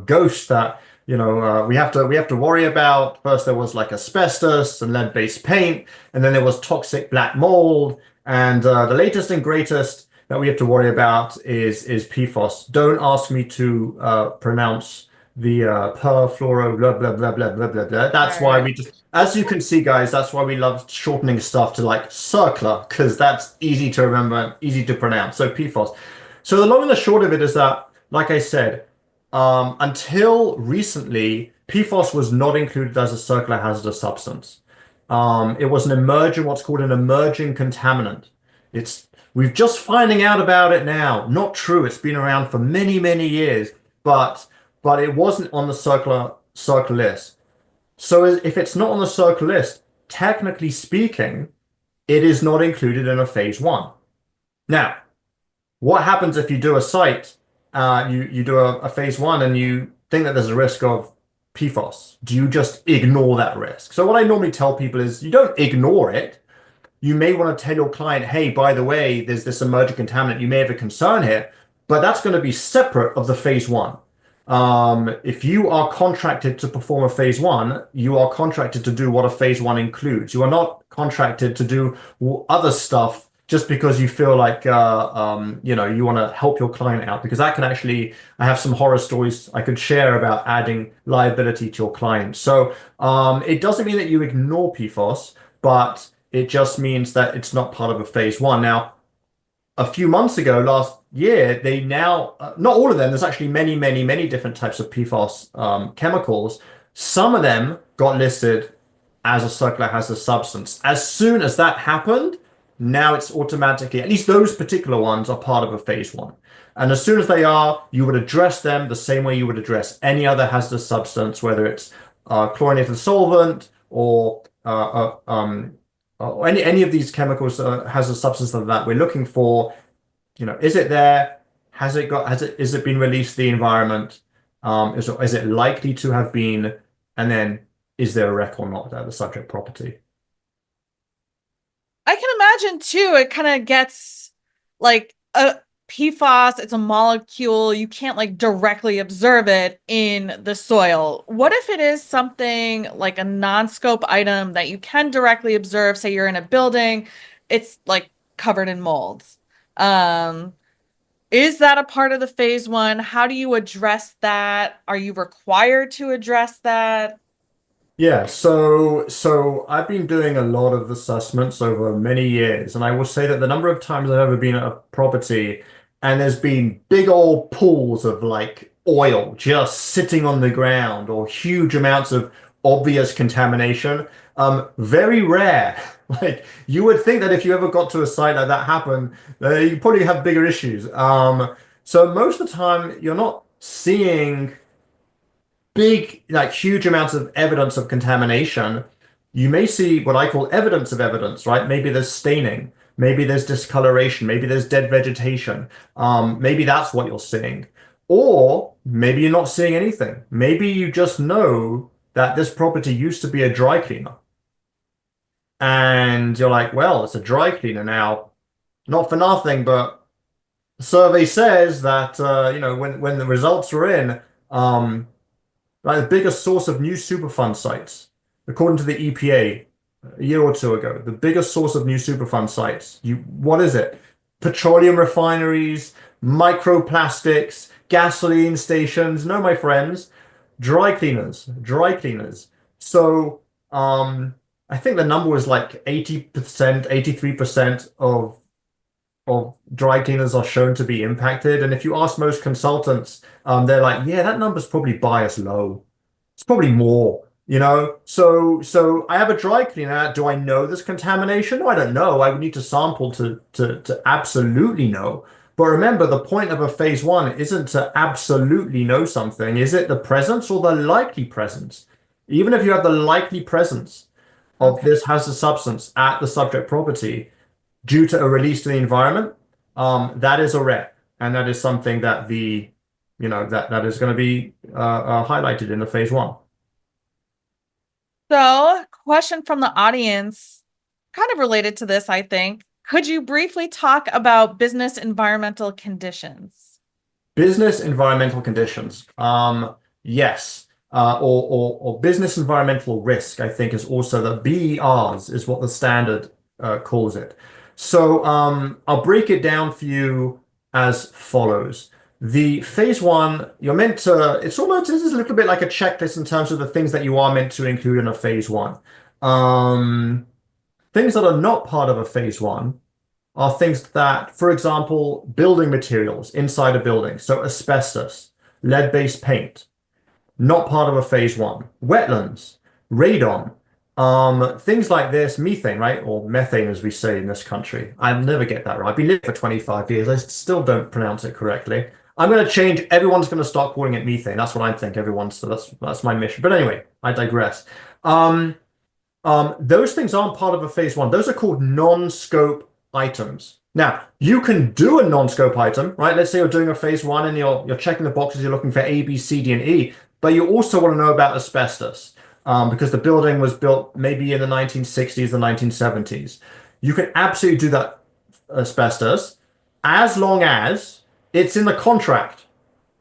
ghost that we have to worry about. First there was like asbestos and lead-based paint, and then there was toxic black mold, and the latest and greatest that we have to worry about is PFOS. Don't ask me to pronounce the perfluoro blah blah blah blah blah blah blah. All That's why right. we just, as you can see, guys, that's why we love shortening stuff to like circular, because that's easy to remember and easy to pronounce. So PFOS. So the long and the short of it is that, like I said, until recently, PFOS was not included as a circular hazardous substance. It was what's called an emerging contaminant. It's We're just finding out about it now. Not true. It's been around for many, many years, but it wasn't on the circular list. So if it's not on the circular list, technically speaking, it is not included in a phase one. Now, what happens if you do a site, you do a phase one and you think that there's a risk of PFOS? Do you just ignore that risk? So what I normally tell people is you don't ignore it. You may want to tell your client, hey, by the way, there's this emerging contaminant. You may have a concern here, but that's going to be separate of the phase one. If you are contracted to perform a phase one, you are contracted to do what a phase one includes. You are not contracted to do other stuff just because you feel like you want to help your client out, because that can actually, I have some horror stories I could share about adding liability to your client. So it doesn't mean that you ignore PFOS, but it just means that it's not part of a phase one. Now, a few months ago, last year, they now, not all of them, there's actually many, many, many different types of PFOS chemicals. Some of them got listed as a circular hazardous substance. As soon as that happened, now it's automatically, at least those particular ones are part of a phase one. And as soon as they are, you would address them the same way you would address any other hazardous substance, whether it's chlorinated solvent or any of these chemicals hazardous substance like that. We're looking for, is it there? Is it been released to the environment? Is it likely to have been? And then is there a wreck or not there, the subject property? I can imagine too, it kind of gets like PFAS, it's a molecule. You can't like directly observe it in the soil. What if it is something like a non-scope item that you can directly observe? Say you're in a building, it's like covered in molds. Um, is that a part of the phase one? How do you address that? Are you required to address that? Yeah, so I've been doing a lot of assessments over many years, and I will say that the number of times I've ever been at a property and there's been big old pools of like oil just sitting on the ground or huge amounts of obvious contamination, very rare. Like you would think that if you ever got to a site like that happen, you probably have bigger issues. So most of the time you're not seeing big, like huge amounts of evidence of contamination. You may see what I call evidence of evidence, right? Maybe there's staining, maybe there's discoloration, maybe there's dead vegetation. Maybe that's what you're seeing. Or maybe you're not seeing anything. Maybe you just know that this property used to be a dry cleaner. And you're like, well, it's a dry cleaner now. Not for nothing, but the survey says that when the results are in, right, the biggest source of new Superfund sites, according to the EPA, a year or two ago, the biggest source of new Superfund sites. What is it? Petroleum refineries, microplastics, gasoline stations. No, my friends, dry cleaners, dry cleaners. So, I think the number was like 80%, 83% of dry cleaners are shown to be impacted. And if you ask most consultants, they're like, yeah, that number's probably biased low. It's probably more, you know? So I have a dry cleaner. Do I know there's contamination? No, I don't know. I would need to sample to absolutely know. But remember, the point of a phase one isn't to absolutely know something. Is it the presence or the likely presence? Even if you have the likely presence of Okay. this hazardous substance at the subject property, due to a release to the environment, that is a rep, and that is something that that is going to be highlighted in the phase one. So, question from the audience, kind of related to this, I think. Could you briefly talk about business environmental conditions? Business environmental conditions. Yes. Or business environmental risk, I think, is also the BERs is what the standard calls it. So I'll break it down for you as follows. The phase one, you're meant to, it's a little bit like a checklist in terms of the things that you are meant to include in a phase one. Um, Things that are not part of a phase one are things that, for example, building materials inside a building. So asbestos, lead-based paint, not part of a phase one. Wetlands, radon, things like this, methane, right? Or methane, as we say in this country. I never get that right. I've been living for 25 years. I still don't pronounce it correctly. I'm going to change. Everyone's going to start calling it methane. That's what I think. So that's my mission. But anyway, I digress. Um, those things aren't part of a phase one. Those are called non-scope items. Now, you can do a non-scope item, right? Let's say you're doing a phase one and you're checking the boxes, you're looking for A, B, C, D, and E, but you also want to know about asbestos, because the building was built maybe in the 1960s, the 1970s. You can absolutely do that asbestos as long as it's in the contract.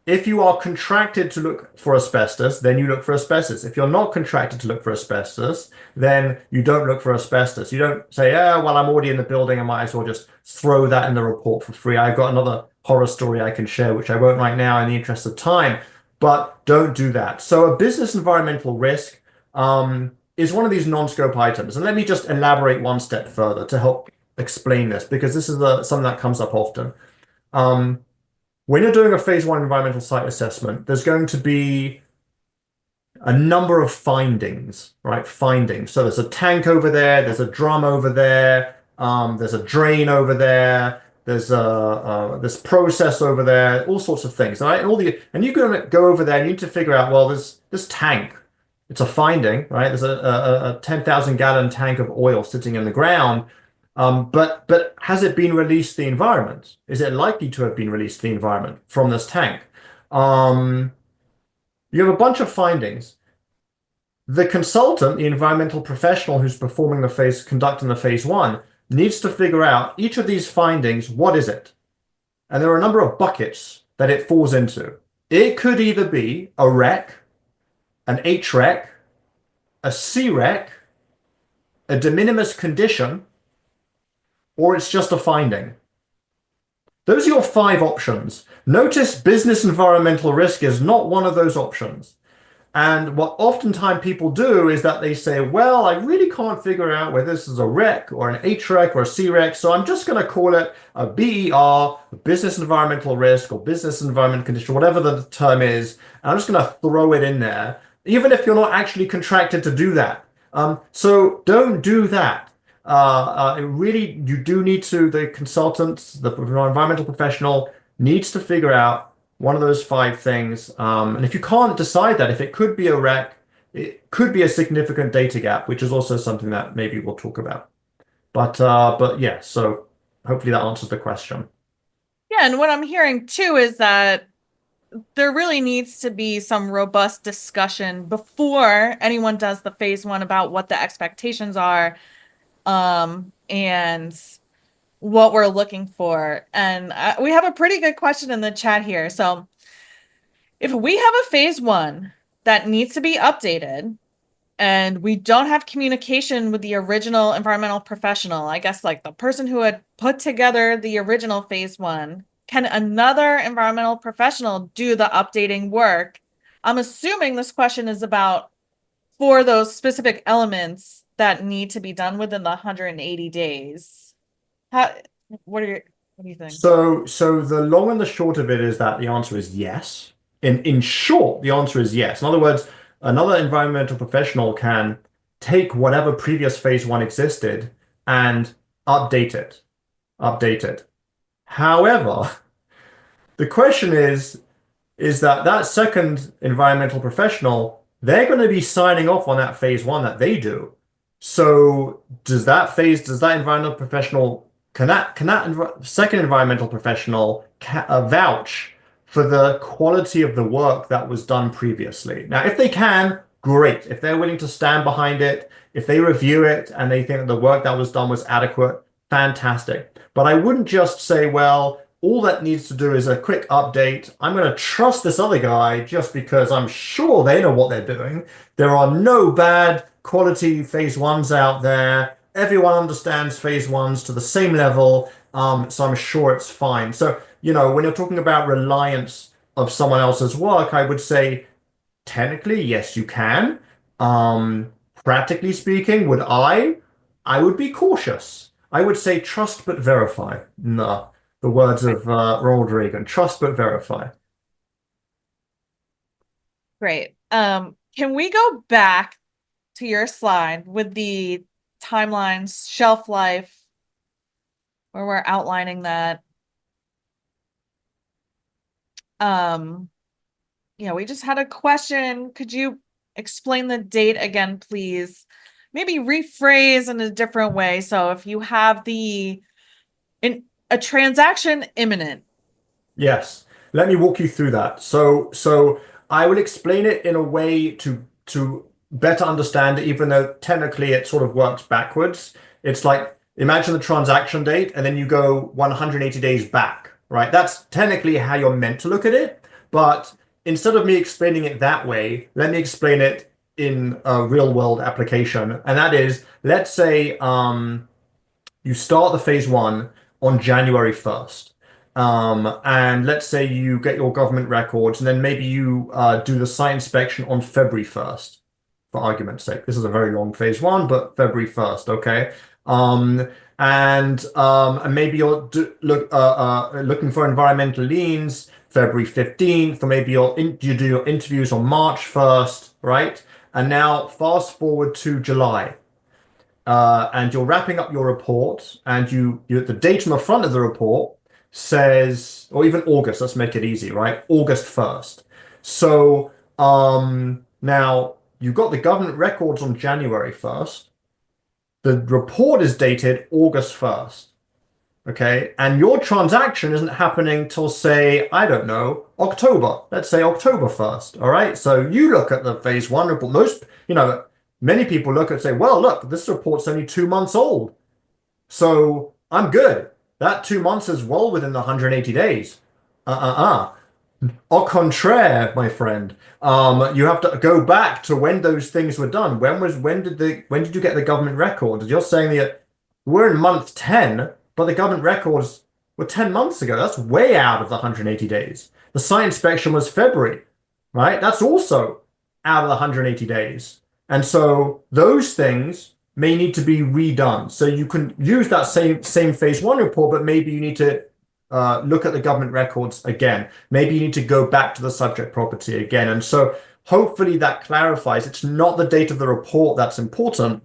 If you are contracted to look for asbestos, then you look for asbestos. If you're not contracted to look for asbestos, then you don't look for asbestos. You don't say, yeah, well, I'm already in the building. I might as well just throw that in the report for free. I've got another horror story I can share, which I won't right now in the interest of time, but don't do that. So a business environmental risk is one of these non-scope items. And let me just elaborate one step further to help explain this, because this is something that comes up often. Um, when you're doing a phase one environmental site assessment, there's going to be a number of findings, right? Findings. So there's a tank over there, there's a drum over there, there's a drain over there, there's this process over there, all sorts of things, right? And you're going to go over there and you need to figure out, well, there's this tank. It's a finding, right? There's a 10,000 gallon tank of oil sitting in the ground. But has it been released to the environment? Is it likely to have been released to the environment from this tank? Um, you have a bunch of findings. The consultant, the environmental professional who's conducting the phase one, needs to figure out each of these findings, what is it? And there are a number of buckets that it falls into. It could either be a wreck, an H wreck, a C wreck, a de minimis condition, or it's just a finding. Those are your five options. Notice business environmental risk is not one of those options. And what oftentimes people do is that they say, well, I really can't figure out whether this is a wreck or an H wreck or a C wreck, so I'm just going to call it a BER, a business environmental risk or business environment condition, whatever the term is. And I'm just going to throw it in there, even if you're not actually contracted to do that. So don't do that. Really, you do need to, the consultant, the environmental professional needs to figure out one of those five things. And if you can't decide that, if it could be a wreck, it could be a significant data gap, which is also something that maybe we'll talk about. But yeah, so hopefully that answers the question. Yeah, and what I'm hearing too is that there really needs to be some robust discussion before anyone does the phase one about what the expectations are, and what we're looking for. And we have a pretty good question in the chat here. So if we have a phase one that needs to be updated and we don't have communication with the original environmental professional, I guess like the person who had put together the original phase one, can another environmental professional do the updating work? I'm assuming this question is about for those specific elements that need to be done within the 180 days. How, what do you think? So the long and the short of it is that the answer is yes. In short, the answer is yes. In other words, another environmental professional can take whatever previous phase one existed and update it. Update it. However, the question is that that second environmental professional, they're going to be signing off on that phase one that they do. So does that environmental professional, second environmental professional vouch for the quality of the work that was done previously? Now, if they can, great. If they're willing to stand behind it, if they review it and they think that the work that was done was adequate, fantastic. But I wouldn't just say, well, all that needs to do is a quick update. I'm going to trust this other guy just because I'm sure they know what they're doing. There are no bad quality phase ones out there. Everyone understands phase ones to the same level. So I'm sure it's fine. So, when you're talking about reliance of someone else's work, I would say technically, yes, you can. Practically speaking, would I? I would be cautious. I would say trust but verify. No. The words of Ronald Reagan, trust but verify. Great. Can we go back to your slide with the timelines, shelf life, where we're outlining that? Yeah, we just had a question. Could you explain the date again, please? Maybe rephrase in a different way. So if you have a transaction imminent. Yes. Let me walk you through that. So I will explain it in a way to better understand it, even though technically it sort of works backwards. It's like imagine the transaction date and then you go 180 days back, right? That's technically how you're meant to look at it. But instead of me explaining it that way, let me explain it in a real world application. And that is, let's say you start the phase one on January 1st. And let's say you get your government records, and then maybe you do the site inspection on February 1st, for argument's sake. This is a very long phase one, but February 1st, okay? And maybe you're looking for environmental liens February 15th, or maybe you do your interviews on March 1st, right? And now fast forward to July. And you're wrapping up your report, and the date on the front of the report says, or even August, let's make it easy, right? August 1st. So now you've got the government records on January 1st. The report is dated August 1st. Okay, and your transaction isn't happening till, say, I don't know, October. Let's say October 1st. All right, so you look at the phase one report. Many people look and say, well, look, this report's only 2 months old. So I'm good. that 2 months is well within the 180 days. Uh-uh-uh. Au contraire, my friend. You have to go back to when those things were done. When did you get the government records? You're saying that we're in month 10, but the government records were 10 months ago. That's way out of the 180 days. The site inspection was February, right? That's also out of the 180 days. And so those things may need to be redone. So you can use that same phase one report, but maybe you need to look at the government records again. Maybe you need to go back to the subject property again. And so hopefully that clarifies. It's not the date of the report that's important.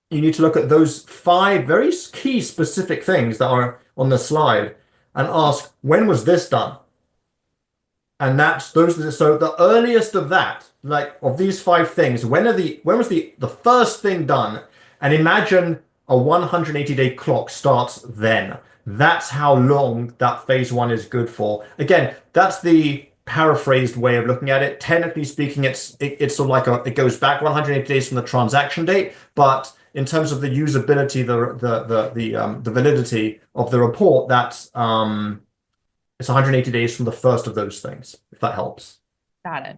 You need to look at those 5 very key specific things that are on the slide and ask, when was this done? And that's those. So the earliest of that, like of these 5 things, when was the first thing done? And imagine a 180-day clock starts then. That's how long that phase one is good for. Again, that's the paraphrased way of looking at it. Technically speaking, it's sort of like it goes back 180 days from the transaction date, but in terms of the usability, the validity of the report, that's it's 180 days from the first of those things, if that helps. Got it.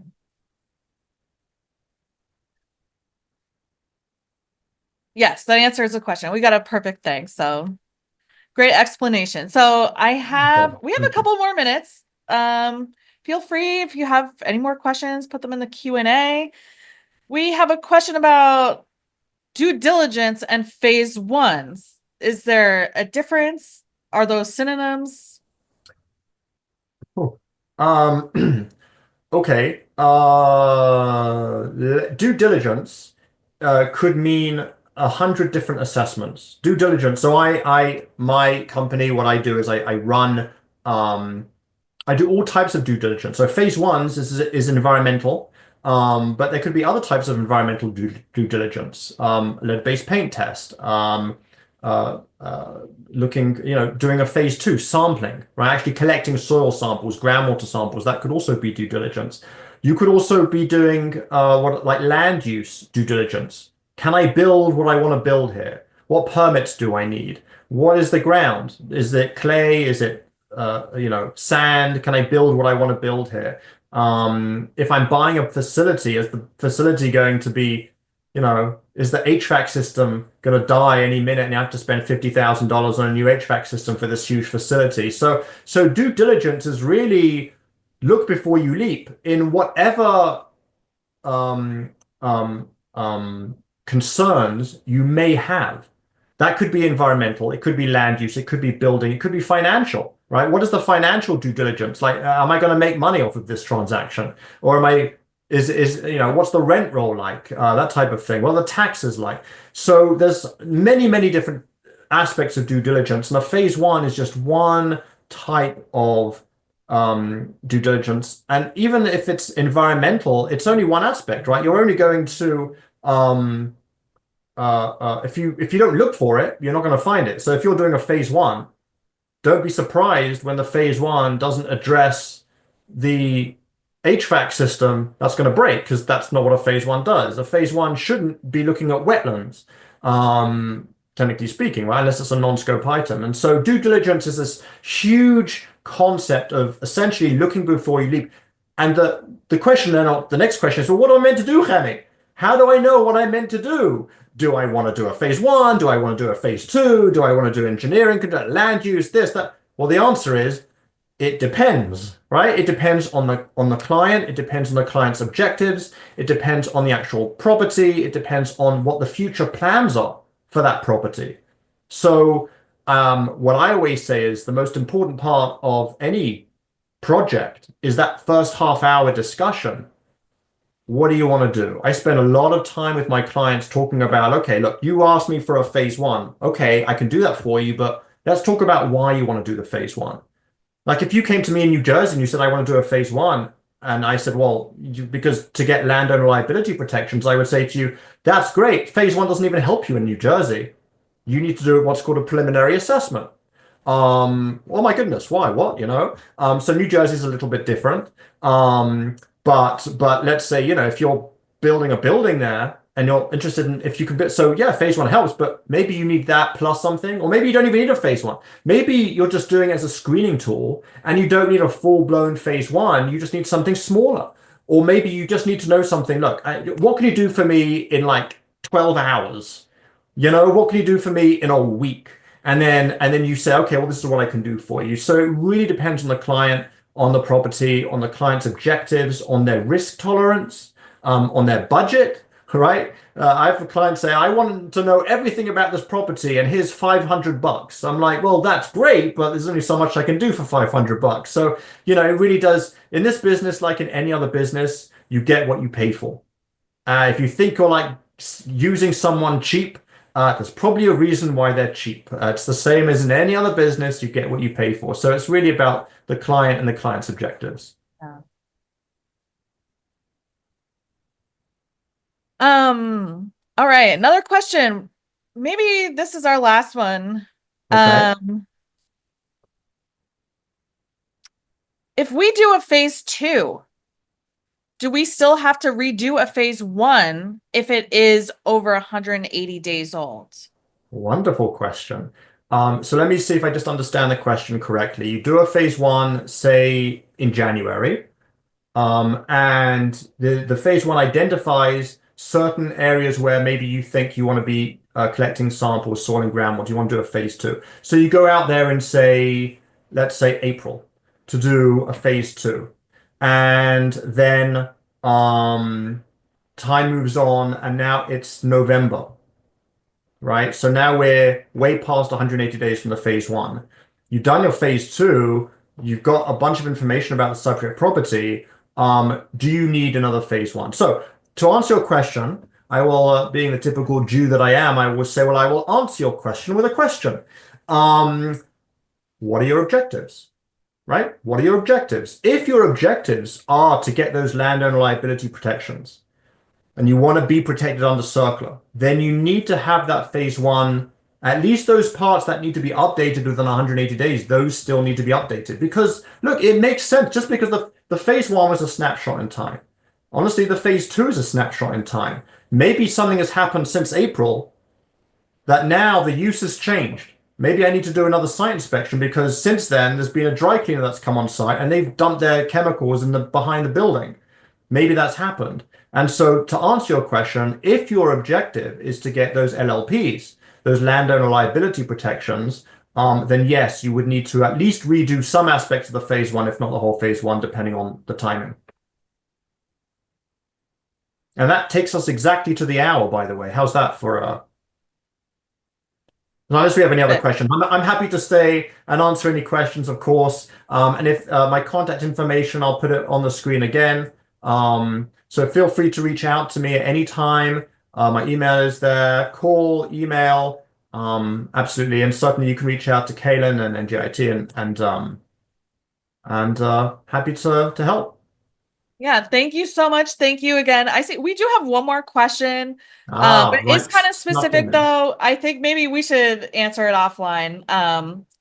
Yes, that answers the question. We got a perfect thing. So great explanation. So we have a couple more minutes. Feel free if you have any more questions, put them in the Q&A. We have a question about due diligence and phase ones. Is there a difference? Are those synonyms? Cool. Okay. Due diligence could mean 100 different assessments. Due diligence. So my company, what I do is I run, I do all types of due diligence. So phase ones is environmental, but there could be other types of environmental due diligence. Lead-based paint test, looking, doing a phase 2 sampling, right? Actually collecting soil samples, groundwater samples. That could also be due diligence. You could also be doing like land use due diligence. Can I build what I want to build here? What permits do I need? What is the ground? Is it clay? Is it sand? Can I build what I want to build here? If I'm buying a facility, is the facility going to be, is the HVAC system going to die any minute and you have to spend $50,000 on a new HVAC system for this huge facility? So due diligence is really look before you leap in whatever concerns you may have. That could be environmental, it could be land use, it could be building, it could be financial, right? What is the financial due diligence? Like, am I going to make money off of this transaction? Or what's the rent roll like? That type of thing. What are the taxes like? So there's many different aspects of due diligence. And a phase one is just one type of due diligence. And even if it's environmental, it's only one aspect, right? You're only going to if you don't look for it, you're not going to find it. So if you're doing a phase one, don't be surprised when the phase one doesn't address the HVAC system that's going to break, because that's not what a phase one does. A phase one shouldn't be looking at wetlands, technically speaking, right? Unless it's a non-scope item. And so due diligence is this huge concept of essentially looking before you leap. And the question then, the next question is, well, what am I meant to do, Chemmie? How do I know what I'm meant to do? Do I want to do a phase one? Do I want to do a phase 2? Do I want to do engineering, land use, this, that? Well, the answer is it depends, right? It depends on the client. It depends on the client's objectives. It depends on the actual property. It depends on what the future plans are for that property. So what I always say is the most important part of any project is that first half-hour discussion. What do you want to do? I spend a lot of time with my clients talking about, okay, look, you asked me for a phase one. Okay, I can do that for you, but let's talk about why you want to do the phase one. Like if you came to me in New Jersey and you said, I want to do a phase one, and I said, well, because to get landowner liability protections, I would say to you, that's great. Phase one doesn't even help you in New Jersey. You need to do what's called a preliminary assessment. Oh my goodness, why? What? So New Jersey is a little bit different. But let's say, if you're building a building there, and you're interested in if you could, so yeah, phase one helps, but maybe you need that plus something, or maybe you don't even need a phase one. Maybe you're just doing it as a screening tool and you don't need a full-blown phase one. You just need something smaller. Or maybe you just need to know something. Look, what can you do for me in like 12 hours? What can you do for me in a week? And then you say, okay, well, this is what I can do for you. So it really depends on the client, on the property, on the client's objectives, on their risk tolerance, on their budget, right? I have a client say, I want to know everything about this property and here's $500. I'm like, well, that's great, but there's only so much I can do for $500. So, it really does, in this business, like in any other business, you get what you pay for. If you think you're like using someone cheap, there's probably a reason why they're cheap. It's the same as in any other business, you get what you pay for. So it's really about the client and the client's objectives. Yeah. All right, another question. Maybe this is our last one. Okay. If we do a phase two, do we still have to redo a phase one if it is over 180 days old? Wonderful question. So let me see if I just understand the question correctly. You do a phase one, say in January. And the phase one identifies certain areas where maybe you think you want to be collecting samples, soil and groundwater. You want to do a phase two. So you go out there and say, let's say April to do a phase two. And then time moves on and now it's November, right? So now we're way past 180 days from the phase one. You've done your phase two, you've got a bunch of information about the subject property. Do you need another phase one? So to answer your question, I will, being the typical Jew that I am, I will say, well, I will answer your question with a question. What are your objectives? Right? What are your objectives? If your objectives are to get those landowner liability protections and you want to be protected under CERCLA, then you need to have that phase one, at least those parts that need to be updated within 180 days, those still need to be updated. Because look, it makes sense just because the phase one was a snapshot in time. Honestly, the phase two is a snapshot in time. Maybe something has happened since April that now the use has changed. Maybe I need to do another site inspection because since then there's been a dry cleaner that's come on site and they've dumped their chemicals in the behind the building. Maybe that's happened. And so to answer your question, if your objective is to get those LLPs, those landowner liability protections, then yes, you would need to at least redo some aspects of the phase one, if not the whole phase one, depending on the timing. And that takes us exactly to the hour, by the way. How's that for unless we have any other questions, I'm happy to stay and answer any questions, of course. And if my contact information, I'll put it on the screen again. So feel free to reach out to me at any time. My email is there, call, email, absolutely. And certainly you can reach out to Cailyn and NJIT and happy to help. Yeah, thank you so much. Thank you again. I see we do have one more question. But it's kind of specific though. I think maybe we should answer it offline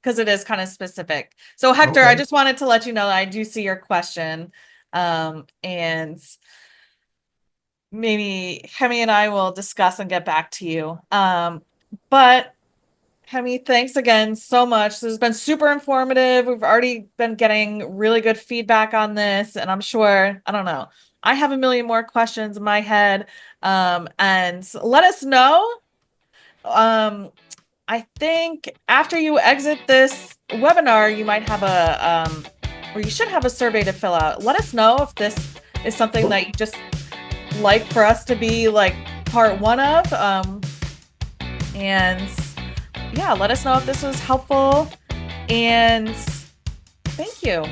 because it is kind of specific. So Hector, I just wanted to let you know that I do see your question. And maybe Chemmie and I will discuss and get back to you. But Chemmie, thanks again so much. This has been super informative. We've already been getting really good feedback on this, and I'm sure, I don't know, I have a million more questions in my head. And let us know. I think after you exit this webinar, you might have or you should have a survey to fill out. Let us know if this is something that you just like for us to be like part one of. And yeah, let us know if this was helpful. And thank you.